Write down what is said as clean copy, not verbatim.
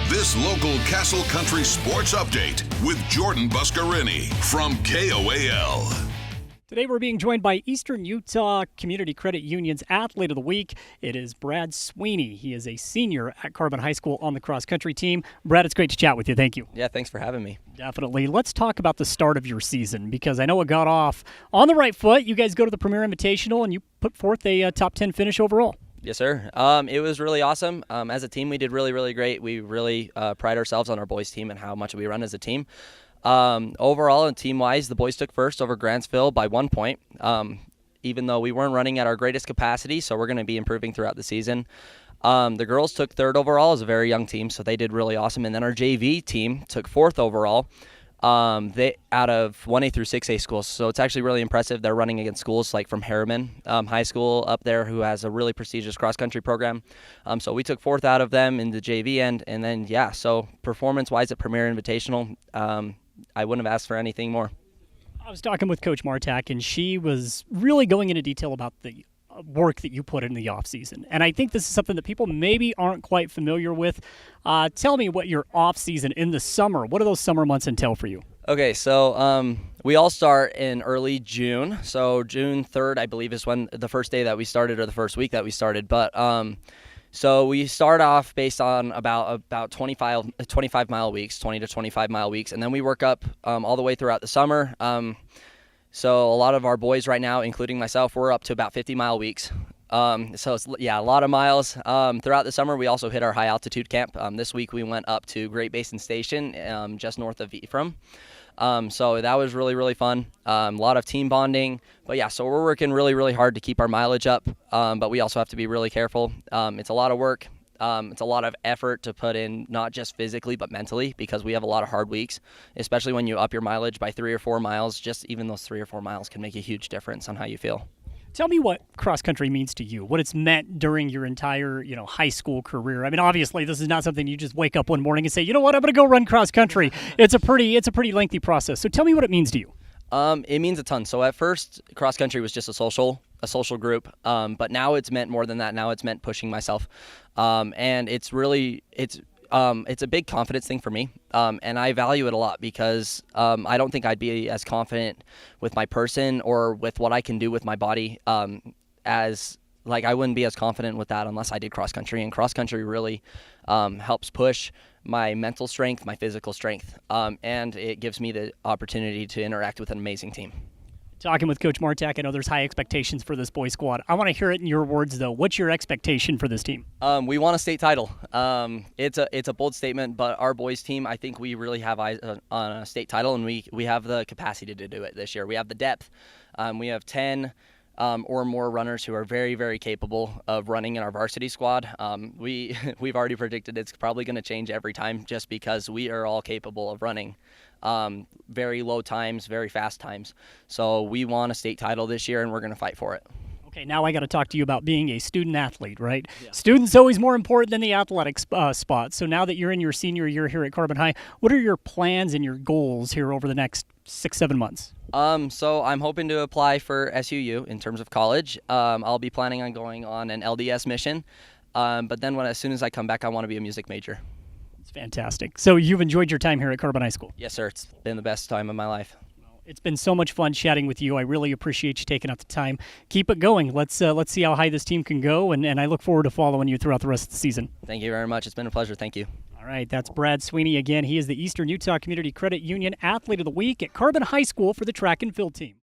This local Castle Country sports update with Jordan Buscarini from KOAL. Today we're being joined by Eastern Utah Community Credit Union's Athlete of the Week. It is Brad Sweeney. He is a senior at Carbon High School on the cross-country team. Brad, it's great to chat with you. Thank you. Yeah, thanks for having me. Definitely. Let's talk about the start of your season, because I know it got off on the right foot. You guys go to the Premier Invitational, and you put forth a top 10 finish overall. Yes, sir. It was really awesome. As a team, we did really great. We really pride ourselves on our boys' team and how much we run as a team. Overall and team-wise, the boys took first over Grantsville by 1 point, even though we weren't running at our greatest capacity, so we're going to be improving throughout the season. The girls took third overall as a very young team, so they did really awesome. And then our JV team took fourth overall they out of 1A through 6A schools, so it's actually really impressive. They're running against schools like from Harriman High School up there, who has a really prestigious cross-country program. So we took fourth out of them in the JV end, and then, yeah, so performance-wise at Premier Invitational, I wouldn't have asked for anything more. I was talking with Coach Martak, and she was really going into detail about the work that you put in the off-season. And I think this is something that people maybe aren't quite familiar with. Tell me what your off-season in the summer, what do those summer months entail for you? Okay, so we all start in early June. So June 3rd, I believe, is when the first day that we started, or the first week that we started. But so we start off based on about 25-mile weeks, 20 to 25-mile weeks, and then we work up all the way throughout the summer. So a lot of our boys right now, including myself, we're up to about 50-mile weeks. So it's, yeah, a lot of miles. Throughout the summer, we also hit our high-altitude camp. This week we went up to Great Basin Station, just north of Ephraim. So that was really fun. A lot of team bonding. But yeah, so we're working really hard to keep our mileage up, but we also have to be really careful. It's a lot of work. It's a lot of effort to put in, not just physically but mentally, because we have a lot of hard weeks, especially when you up your mileage by 3 or 4 miles. Just even those 3 or 4 miles can make a huge difference on how you feel. Tell me what cross-country means to you, what it's meant during your entire, high school career. I mean, obviously, this is not something you just wake up one morning and say, you know what, I'm going to go run cross-country. It's a pretty lengthy process. So tell me what it means to you. It means a ton. So at first, cross-country was just a social group, but now it's meant more than that. Now it's meant pushing myself, and it's a big confidence thing for me, and I value it a lot, because I don't think I'd be as confident with my person or with what I can do with my body as I wouldn't be as confident with that unless I did cross-country, and cross-country really helps push my mental strength, my physical strength, and it gives me the opportunity to interact with an amazing team. Talking with Coach Martak, I know there's high expectations for this boys squad. I want to hear it in your words, though. What's your expectation for this team? We want a state title. It's a bold statement, but our boys team, I think we really have eyes on a state title, and we have the capacity to do it this year. We have the depth. We have 10 or more runners who are very capable of running in our varsity squad. We've already predicted it's probably going to change every time, just because we are all capable of running very low times, very fast times. So we want a state title this year, and we're going to fight for it. Okay, now I got to talk to you about being a student athlete, right? Yeah. Student's always more important than the athletic spot. So now that you're in your senior year here at Carbon High, what are your plans and your goals here over the next 6-7 months? So I'm hoping to apply for SUU in terms of college. I'll be planning on going on an LDS mission, but then as soon as I come back, I want to be a music major. It's fantastic. So you've enjoyed your time here at Carbon High School? Yes, sir. It's been the best time of my life. It's been so much fun chatting with you. I really appreciate you taking out the time. Keep it going. Let's see how high this team can go, and I look forward to following you throughout the rest of the season. Thank you very much. It's been a pleasure. Thank you. All right, that's Brad Sweeney again. He is the Eastern Utah Community Credit Union Athlete of the Week at Carbon High School for the track and field team.